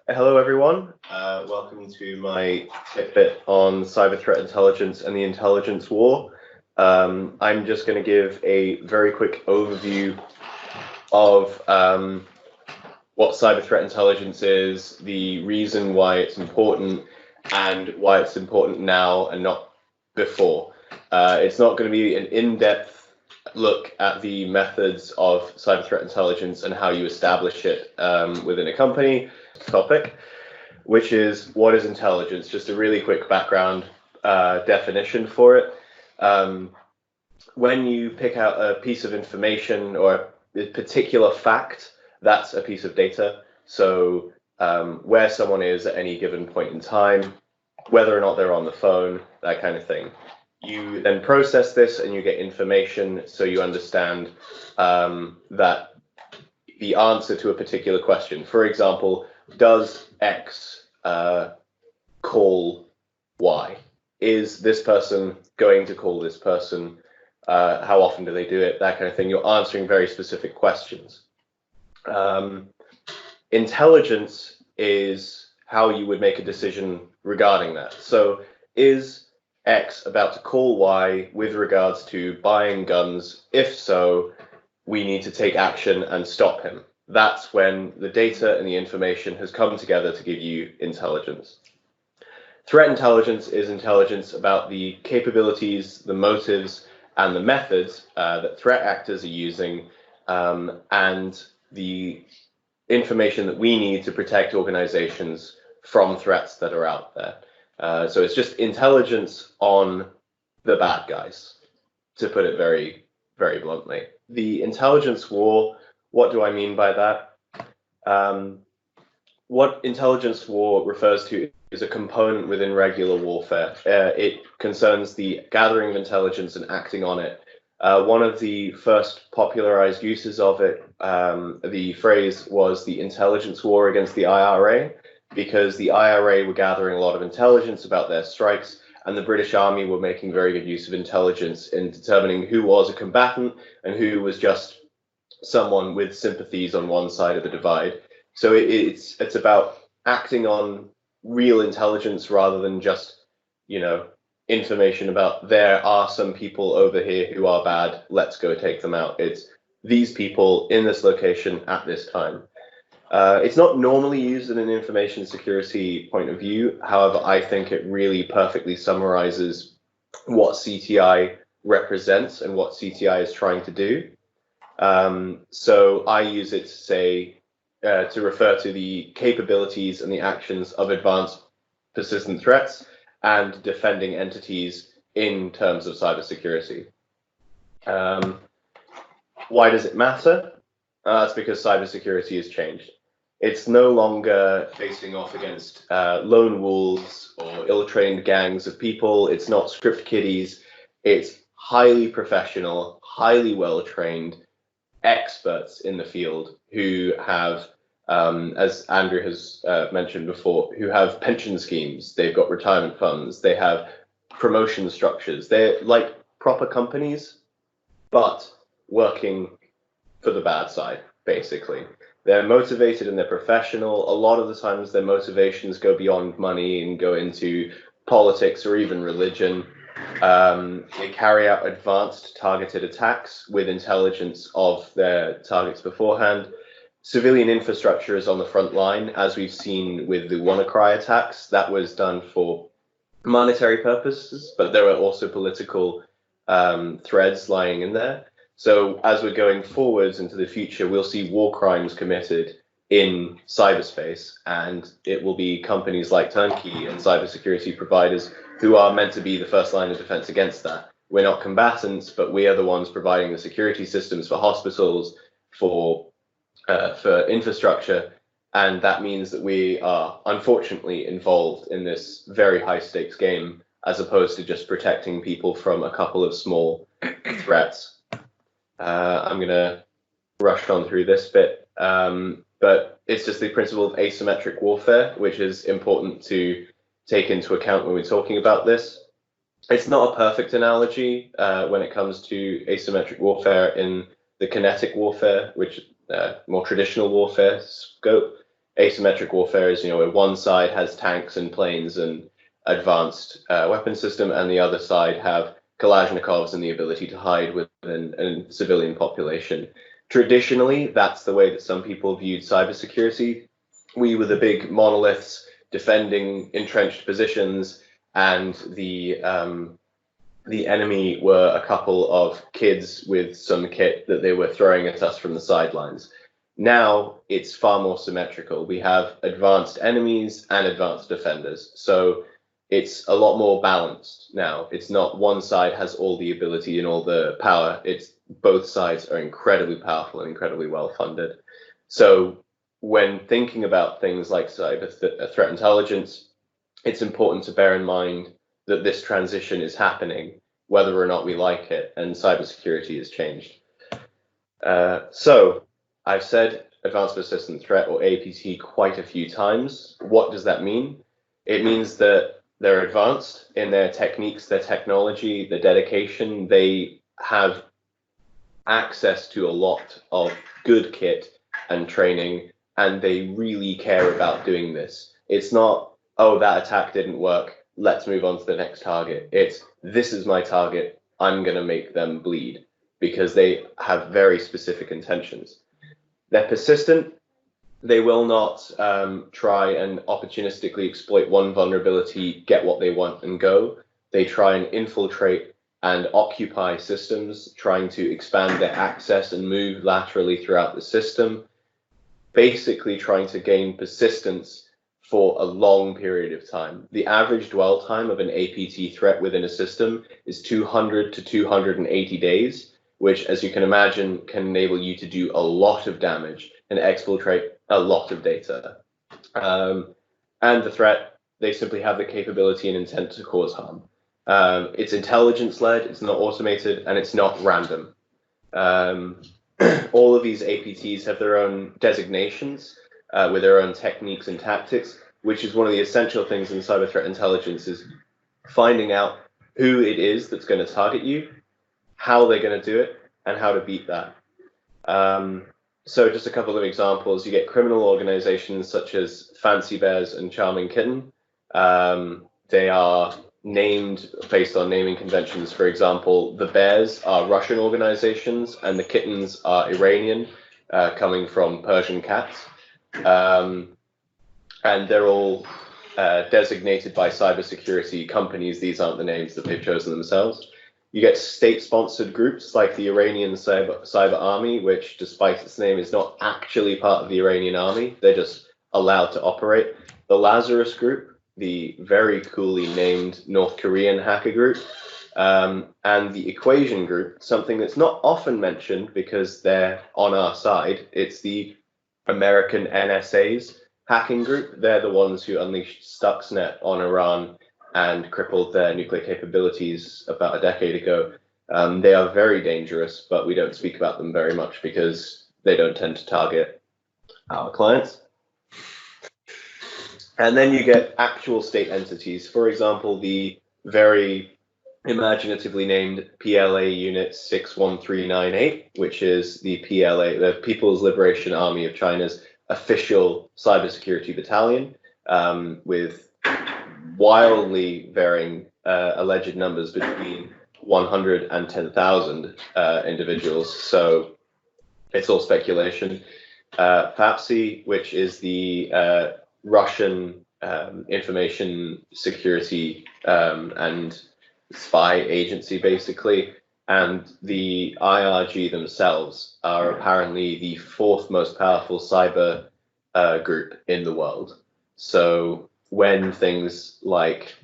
Hello, everyone. Welcome to my tidbit on cyber threat intelligence and the intelligence war. I'm just going to give a very quick overview of what cyber threat intelligence is, the reason why it's important, and why it's important now and not before. It's not going to be an in-depth look at the methods of cyber threat intelligence and how you establish it within a company topic, which is what is intelligence? Just a really quick background definition for it. When you pick out a piece of information or a particular fact, that's a piece of data. So where someone is at any given point in time, whether or not they're on the phone, that kind of thing. You then process this and you get information, so you understand that the answer to a particular question. For example, does X call Y? Is this person going to call this person? How often do they do it? That kind of thing. You're answering very specific questions. Intelligence is how you would make a decision regarding that. So is X about to call Y with regards to buying guns? If so, we need to take action and stop him. That's when the data and the information has come together to give you intelligence. Threat intelligence is intelligence about the capabilities, the motives, and the methods that threat actors are using, and the information that we need to protect organizations from threats that are out there. So it's just intelligence on the bad guys, to put it very, very bluntly. The intelligence war, what do I mean by that? What intelligence war refers to is a component within regular warfare. It concerns the gathering of intelligence and acting on it. One of the first popularized uses of it, the phrase was the intelligence war against the IRA, because the IRA were gathering a lot of intelligence about their strikes, and the British Army were making very good use of intelligence in determining who was a combatant and who was just someone with sympathies on one side of the divide. So it's about acting on real intelligence rather than just, information about there are some people over here who are bad, let's go take them out. It's these people in this location at this time. It's not normally used in an information security point of view. However, I think it really perfectly summarizes what CTI represents and what CTI is trying to do. So I use it to say, to refer to the capabilities and the actions of advanced persistent threats and defending entities in terms of cybersecurity. Why does it matter? It's because cybersecurity has changed. It's no longer facing off against lone wolves or ill-trained gangs of people. It's not script kiddies. It's highly professional, highly well-trained experts in the field who have, as Andrew has mentioned before, who have pension schemes. They've got retirement funds. They have promotion structures. They're like proper companies, but working for the bad side, basically. They're motivated and they're professional. A lot of the times their motivations go beyond money and go into politics or even religion. They carry out advanced targeted attacks with intelligence of their targets beforehand. Civilian infrastructure is on the front line, as we've seen with the WannaCry attacks. That was done for monetary purposes, but there were also political threads lying in there. So as we're going forwards into the future, we'll see war crimes committed in cyberspace, and it will be companies like Turnkey and cybersecurity providers who are meant to be the first line of defense against that. We're not combatants, but we are the ones providing the security systems for hospitals, for infrastructure, and that means that we are unfortunately involved in this very high stakes game, as opposed to just protecting people from a couple of small threats. I'm going to rush on through this bit, but it's just the principle of asymmetric warfare, which is important to take into account when we're talking about this. It's not a perfect analogy when it comes to asymmetric warfare in the kinetic warfare, which more traditional warfare scope. Asymmetric warfare is, where one side has tanks and planes and advanced weapon system, and the other side have Kalashnikovs and the ability to hide within a civilian population. Traditionally, that's the way that some people viewed cybersecurity. We were the big monoliths defending entrenched positions, and the enemy were a couple of kids with some kit that they were throwing at us from the sidelines. Now it's far more symmetrical. We have advanced enemies and advanced defenders. So it's a lot more balanced now. It's not one side has all the ability and all the power. It's both sides are incredibly powerful and incredibly well funded. So when thinking about things like cyber threat intelligence, it's important to bear in mind that this transition is happening, whether or not we like it, and cybersecurity has changed. So I've said advanced persistent threat, or APT, quite a few times. What does that mean? It means that they're advanced in their techniques, their technology, their dedication. They have access to a lot of good kit and training, and they really care about doing this. It's not, oh, that attack didn't work, let's move on to the next target. It's, this is my target, I'm going to make them bleed, because they have very specific intentions. They're persistent. They will not try and opportunistically exploit one vulnerability, get what they want and go. They try and infiltrate and occupy systems, trying to expand their access and move laterally throughout the system, basically trying to gain persistence for a long period of time. The average dwell time of an APT threat within a system is 200 to 280 days, which, as you can imagine, can enable you to do a lot of damage and exfiltrate a lot of data. And the threat, they simply have the capability and intent to cause harm. It's intelligence-led, it's not automated, and it's not random. All of these APTs have their own designations with their own techniques and tactics, which is one of the essential things in cyber threat intelligence, is finding out who it is that's going to target you, how they're going to do it, and how to beat that. So just a couple of examples. You get criminal organizations such as Fancy Bears and Charming Kitten. They are named based on naming conventions. For example, the bears are Russian organizations and the kittens are Iranian, coming from Persian cats. And they're all designated by cybersecurity companies. These aren't the names that they've chosen themselves. You get state-sponsored groups like the Iranian Cyber Army, which, despite its name, is not actually part of the Iranian army. They're just allowed to operate. The Lazarus Group, the very coolly named North Korean hacker group, and the Equation Group, something that's not often mentioned because they're on our side. It's the American NSA's hacking group. They're the ones who unleashed Stuxnet on Iran and crippled their nuclear capabilities about a decade ago. They are very dangerous, but we don't speak about them very much because they don't tend to target our clients. And then you get actual state entities. For example, the very imaginatively named PLA Unit 61398, which is the PLA, the People's Liberation Army of China's official cybersecurity battalion, with wildly varying alleged numbers between 100 and 10,000 individuals. So it's all speculation. FAPSI, which is the Russian information security and spy agency, basically, and the IRG themselves are apparently the fourth most powerful cyber group in the world. So when things like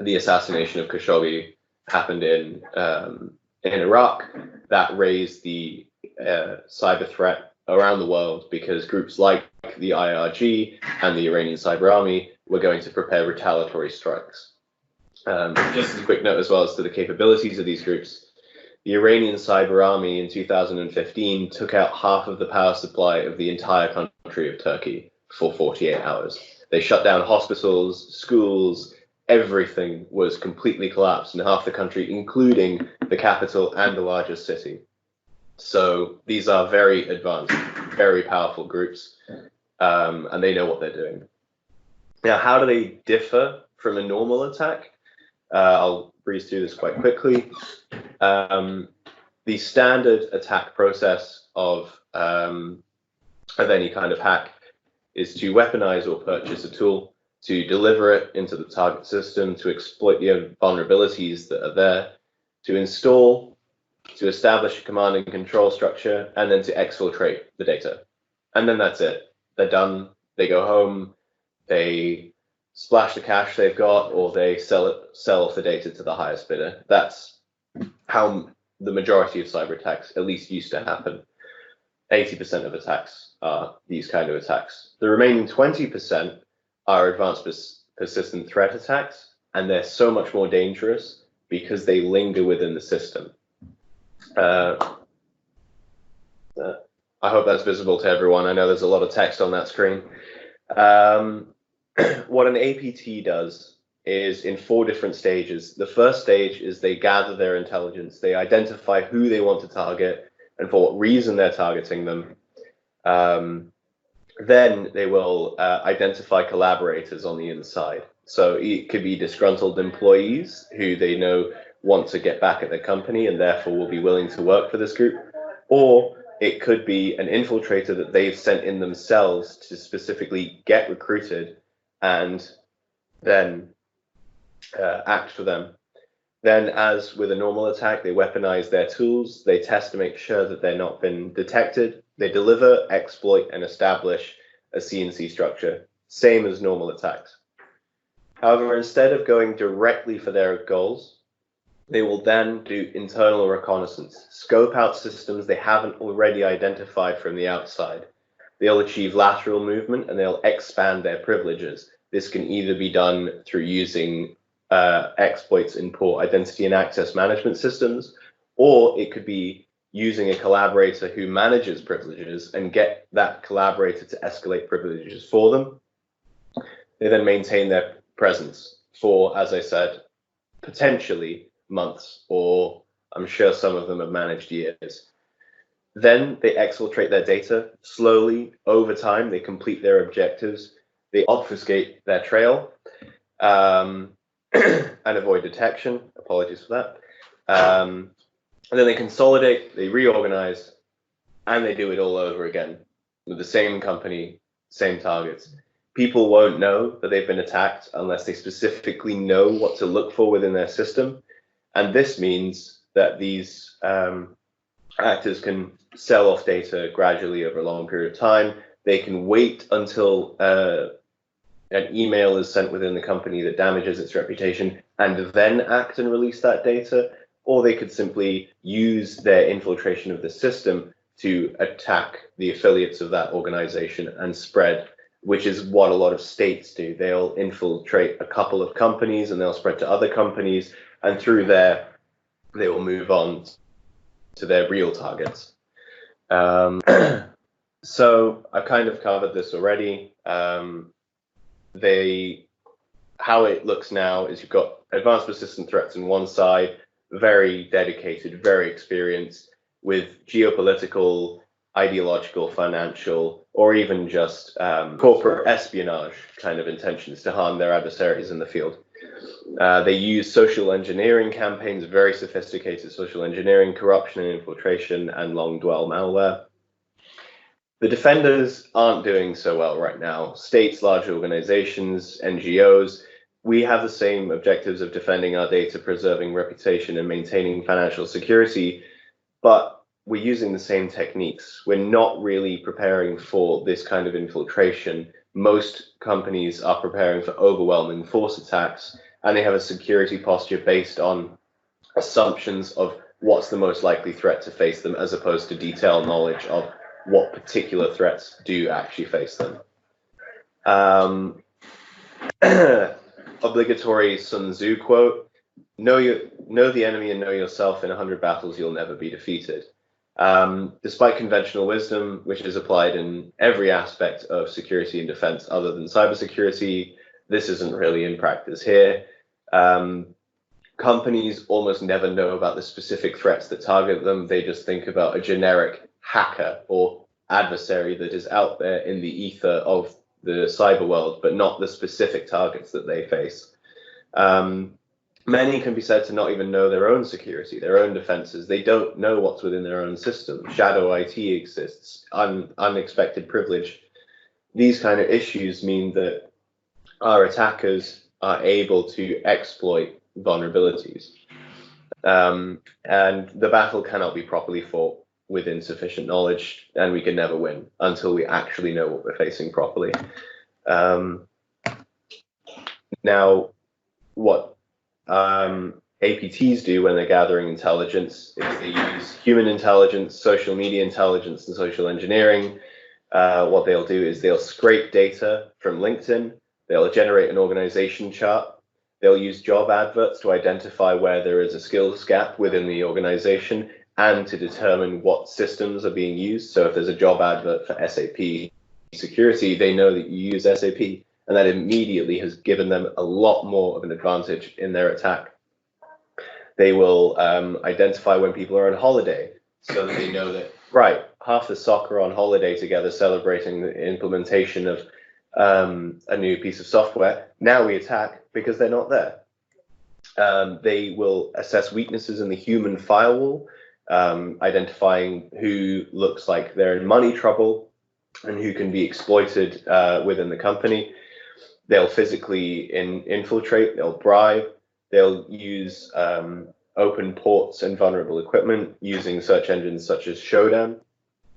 the assassination of Khashoggi happened in Iraq, that raised the cyber threat around the world because groups like the IRG and the Iranian Cyber Army were going to prepare retaliatory strikes. Just as a quick note as well as to the capabilities of these groups, the Iranian Cyber Army in 2015 took out half of the power supply of the entire country of Turkey for 48 hours. They shut down hospitals, schools, everything was completely collapsed in half the country, including the capital and the largest city. So these are very advanced, very powerful groups. and they know what they're doing. Now, how do they differ from a normal attack? I'll breeze through this quite quickly. The standard attack process of any kind of hack is to weaponize or purchase a tool, to deliver it into the target system, to exploit the vulnerabilities that are there, to install, to establish a command and control structure, and then to exfiltrate the data. And then that's it. They're done. They go home. They splash the cash they've got, or they sell off the data to the highest bidder. That's how the majority of cyber attacks at least used to happen. 80% of attacks are these kind of attacks. The remaining 20% are advanced persistent threat attacks, and they're so much more dangerous because they linger within the system. I hope that's visible to everyone. I know there's a lot of text on that screen. What an APT does is in 4 different stages. The first stage is they gather their intelligence. They identify who they want to target and for what reason they're targeting them. Then they will identify collaborators on the inside. So it could be disgruntled employees who they know want to get back at their company and therefore will be willing to work for this group. Or it could be an infiltrator that they've sent in themselves to specifically get recruited and then act for them. Then, as with a normal attack, they weaponize their tools. They test to make sure that they're not been detected. They deliver, exploit, and establish a CNC structure, same as normal attacks. However, instead of going directly for their goals, they will then do internal reconnaissance, scope out systems they haven't already identified from the outside. They'll achieve lateral movement and they'll expand their privileges. This can either be done through using exploits in poor identity and access management systems, or it could be using a collaborator who manages privileges and get that collaborator to escalate privileges for them. They then maintain their presence for, as I said, potentially months, or I'm sure some of them have managed years. Then they exfiltrate their data slowly over time. They complete their objectives. They obfuscate their trail and avoid detection. Apologies for that. And then they consolidate, they reorganize, and they do it all over again with the same company, same targets. People won't know that they've been attacked unless they specifically know what to look for within their system. And this means that these actors can sell off data gradually over a long period of time. They can wait until an email is sent within the company that damages its reputation and then act and release that data. Or they could simply use their infiltration of the system to attack the affiliates of that organization and spread, which is what a lot of states do. They'll infiltrate a couple of companies and they'll spread to other companies, and through there, they will move on to their real targets. So I've kind of covered this already. How it looks now is you've got advanced persistent threats on one side, very dedicated, very experienced, with geopolitical, ideological, financial, or even just corporate espionage kind of intentions to harm their adversaries in the field. They use social engineering campaigns, very sophisticated social engineering, corruption and infiltration, and long dwell malware. The defenders aren't doing so well right now. States, large organizations, NGOs, we have the same objectives of defending our data, preserving reputation, and maintaining financial security, but we're using the same techniques. We're not really preparing for this kind of infiltration. Most companies are preparing for overwhelming force attacks, and they have a security posture based on assumptions of what's the most likely threat to face them, as opposed to detailed knowledge of what particular threats do actually face them. Obligatory Sun Tzu quote: know the enemy and know yourself. In 100 battles, you'll never be defeated. Despite conventional wisdom, which is applied in every aspect of security and defense other than cybersecurity, this isn't really in practice here. Companies almost never know about the specific threats that target them. They just think about a generic hacker or adversary that is out there in the ether of the cyber world, but not the specific targets that they face. Many can be said to not even know their own security, their own defenses. They don't know what's within their own system. Shadow IT exists, unexpected privilege. These kind of issues mean that our attackers are able to exploit vulnerabilities. And the battle cannot be properly fought with insufficient knowledge, and we can never win until we actually know what we're facing properly. Now, what APTs do when they're gathering intelligence is they use human intelligence, social media intelligence, and social engineering. What they'll do is they'll scrape data from LinkedIn, they'll generate an organization chart, they'll use job adverts to identify where there is a skills gap within the organization and to determine what systems are being used. So if there's a job advert for SAP security, they know that you use SAP, and that immediately has given them a lot more of an advantage in their attack. They will identify when people are on holiday, so that they know that, right, half the SOC are on holiday together celebrating the implementation of a new piece of software. Now we attack because they're not there. They will assess weaknesses in the human firewall, identifying who looks like they're in money trouble and who can be exploited within the company. They'll physically infiltrate, they'll bribe, they'll use open ports and vulnerable equipment using search engines such as Showdown,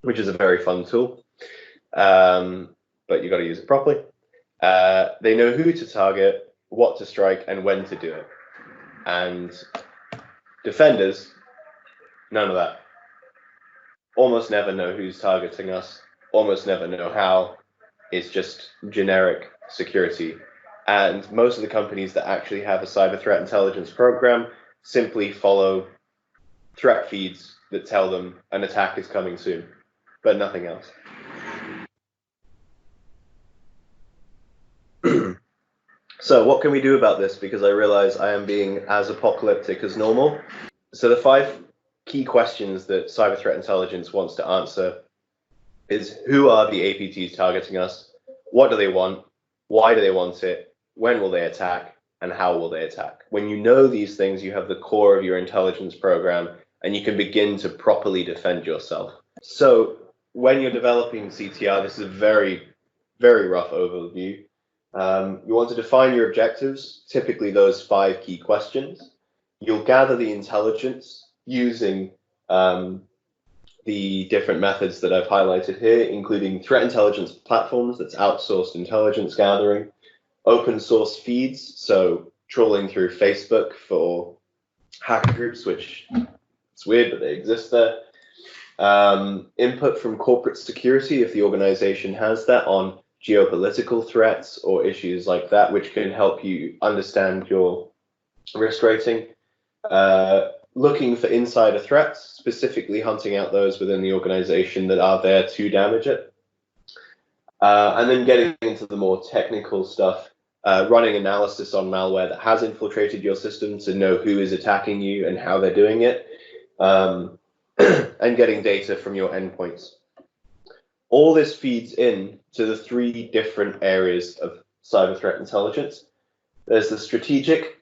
which is a very fun tool, but you got to use it properly. They know who to target, what to strike, and when to do it. And defenders, none of that. Almost never know who's targeting us, almost never know how. It's just generic security. And most of the companies that actually have a cyber threat intelligence program simply follow threat feeds that tell them an attack is coming soon, but nothing else. So what can we do about this? Because I realize I am being as apocalyptic as normal. So the 5 key questions that cyber threat intelligence wants to answer is: who are the APTs targeting us? What do they want? Why do they want it? When will they attack? And how will they attack? When you know these things, you have the core of your intelligence program, and you can begin to properly defend yourself. So when you're developing CTI, this is a very, very rough overview. You want to define your objectives, typically those 5 key questions. You'll gather the intelligence using the different methods that I've highlighted here, including threat intelligence platforms, that's outsourced intelligence gathering, open source feeds, so trawling through Facebook for hacker groups, which it's weird, but they exist there. Input from corporate security, if the organization has that, on geopolitical threats or issues like that, which can help you understand your risk rating. Looking for insider threats, specifically hunting out those within the organization that are there to damage it. And then getting into the more technical stuff, running analysis on malware that has infiltrated your system to know who is attacking you and how they're doing it, and getting data from your endpoints. All this feeds in to the 3 different areas of cyber threat intelligence. There's the strategic,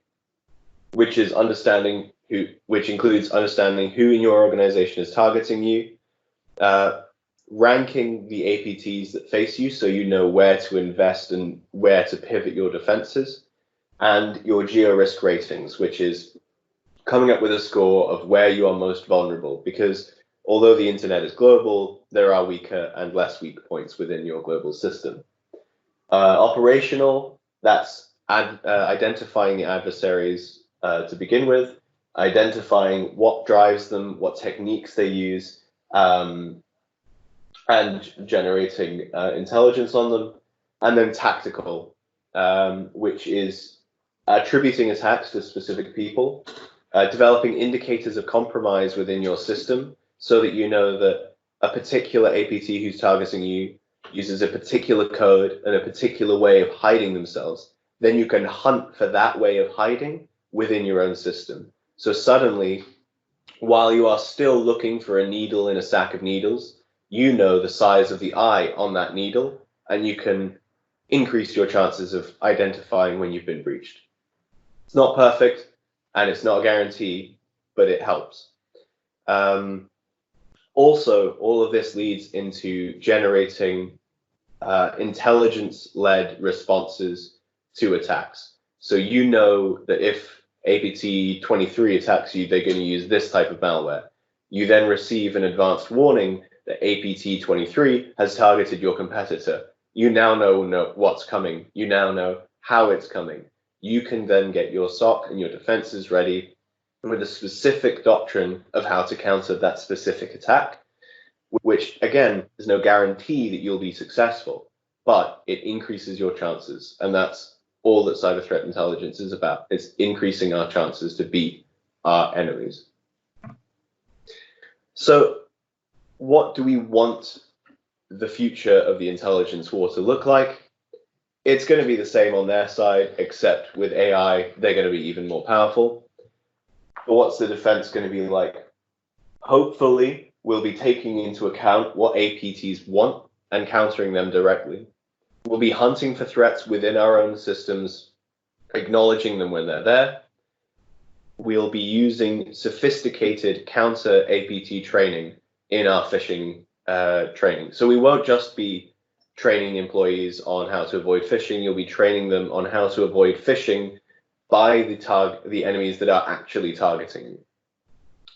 which is understanding which includes understanding who in your organization is targeting you, ranking the APTs that face you so you know where to invest and where to pivot your defenses, and your geo-risk ratings, which is coming up with a score of where you are most vulnerable, because although the internet is global, there are weaker and less weak points within your global system. Operational, that's identifying the adversaries to begin with, identifying what drives them, what techniques they use, and generating intelligence on them. And then tactical, which is attributing attacks to specific people, developing indicators of compromise within your system so that you know that a particular APT who's targeting you uses a particular code and a particular way of hiding themselves. Then you can hunt for that way of hiding within your own system. So suddenly, while you are still looking for a needle in a sack of needles, you know the size of the eye on that needle, and you can increase your chances of identifying when you've been breached. It's not perfect, and it's not a guarantee, but it helps. Also, all of this leads into generating intelligence-led responses to attacks. So you know that if APT23 attacks you, they're going to use this type of malware. You then receive an advanced warning that APT23 has targeted your competitor. You now know what's coming. You now know how it's coming. You can then get your SOC and your defenses ready with a specific doctrine of how to counter that specific attack, which, again, there's no guarantee that you'll be successful, but it increases your chances. And that's all that cyber threat intelligence is about. It's increasing our chances to beat our enemies. So what do we want the future of the intelligence war to look like? It's going to be the same on their side, except with AI, they're going to be even more powerful. But what's the defense going to be like? Hopefully, we'll be taking into account what APTs want and countering them directly. We'll be hunting for threats within our own systems, acknowledging them when they're there. We'll be using sophisticated counter APT training in our phishing training. So we won't just be training employees on how to avoid phishing. You'll be training them on how to avoid phishing by the enemies that are actually targeting you.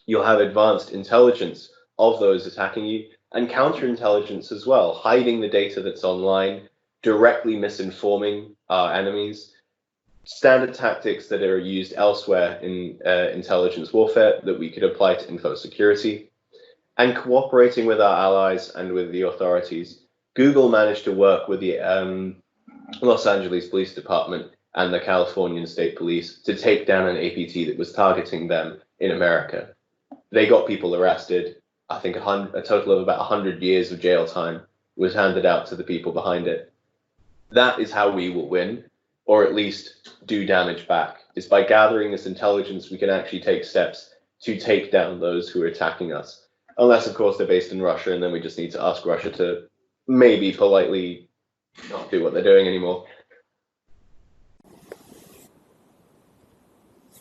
You'll have advanced intelligence of those attacking you and counterintelligence as well, hiding the data that's online, directly misinforming our enemies, standard tactics that are used elsewhere in intelligence warfare that we could apply to info security, and cooperating with our allies and with the authorities. Google managed to work with the Los Angeles Police Department and the Californian State Police to take down an APT that was targeting them in America. They got people arrested. I think a total of about 100 years of jail time was handed out to the people behind it. That is how we will win, or at least do damage back. It's by gathering this intelligence we can actually take steps to take down those who are attacking us. Unless, of course, they're based in Russia, and then we just need to ask Russia to maybe politely not do what they're doing anymore.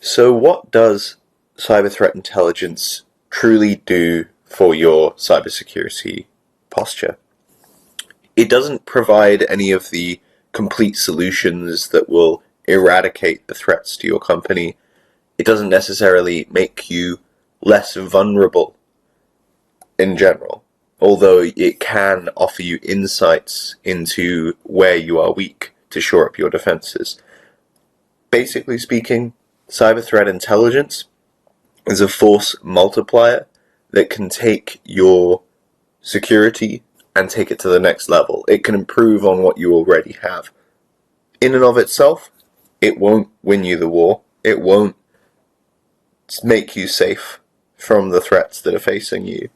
So what does cyber threat intelligence truly do for your cybersecurity posture? It doesn't provide any of the complete solutions that will eradicate the threats to your company. It doesn't necessarily make you less vulnerable in general, although it can offer you insights into where you are weak to shore up your defenses. Basically speaking, cyber threat intelligence is a force multiplier that can take your security and take it to the next level. It can improve on what you already have. In and of itself, it won't win you the war. It won't make you safe from the threats that are facing you.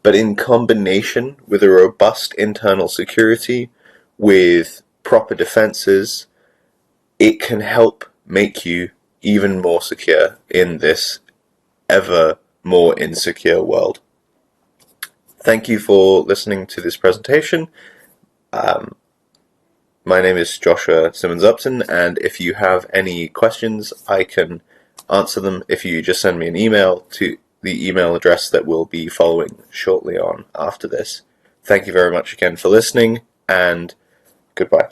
But in combination with a robust internal security, with proper defenses, it can help make you even more secure in this ever more insecure world. Thank you for listening to this presentation. My name is Joshua Simmons-Upton, and if you have any questions, I can answer them if you just send me an email to the email address that will be following shortly on after this. Thank you very much again for listening, and goodbye.